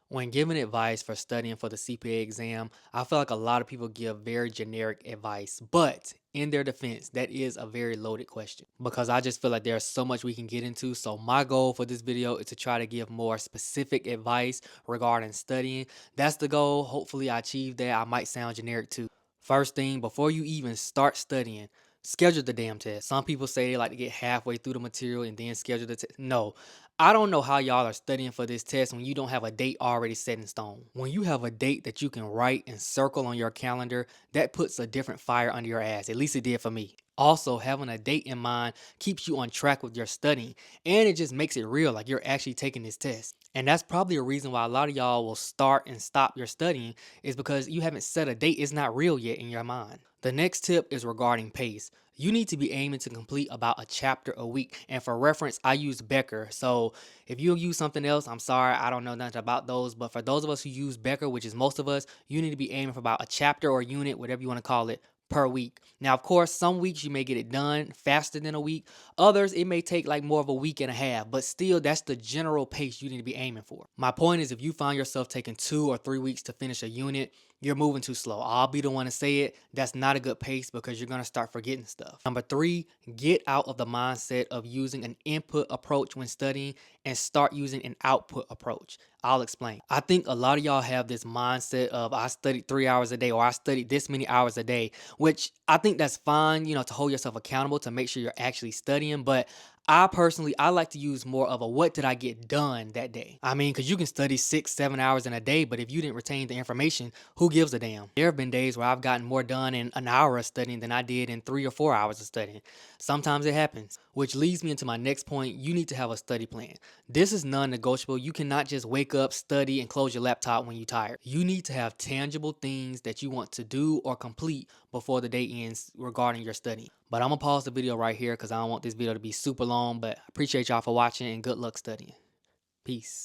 When giving advice for studying for the CPA exam, I feel like a lot of people give very generic advice, but in their defense, that is a very loaded question because I just feel like there's so much we can get into. So, my goal for this video is to try to give more specific advice regarding studying. That's the goal. Hopefully, I achieve that. I might sound generic too. First thing, before you even start studying, schedule the damn test. Some people say they like to get halfway through the material and then schedule the test. No, I don't know how y'all are studying for this test when you don't have a date already set in stone. When you have a date that you can write and circle on your calendar, that puts a different fire under your ass. At least it did for me. Also, having a date in mind keeps you on track with your studying, and it just makes it real, like you're actually taking this test. And that's probably a reason why a lot of y'all will start and stop your studying is because you haven't set a date. It's not real yet in your mind. The next tip is regarding pace. You need to be aiming to complete about a chapter a week. And for reference, I use Becker. So if you use something else, I'm sorry, I don't know nothing about those. But for those of us who use Becker, which is most of us, you need to be aiming for about a chapter or unit, whatever you want to call it, per week. Now, of course, some weeks you may get it done faster than a week. Others, it may take like more of a week and a half, but still, that's the general pace you need to be aiming for. My point is, if you find yourself taking 2 or 3 weeks to finish a unit, you're moving too slow. I'll be the one to say it. That's not a good pace because you're going to start forgetting stuff. Number three, get out of the mindset of using an input approach when studying and start using an output approach. I'll explain. I think a lot of y'all have this mindset of I studied 3 hours a day or I studied this many hours a day, which I think that's fine, to hold yourself accountable to make sure you're actually studying. But I like to use more of a what did I get done that day? I mean, because you can study 6, 7 hours in a day, but if you didn't retain the information, who gives a damn? There have been days where I've gotten more done in an hour of studying than I did in 3 or 4 hours of studying. Sometimes it happens, which leads me into my next point. You need to have a study plan. This is non-negotiable. You cannot just wake up, study, and close your laptop when you're tired. You need to have tangible things that you want to do or complete before the day ends regarding your studying. But I'm gonna pause the video right here because I don't want this video to be super long. But I appreciate y'all for watching and good luck studying. Peace.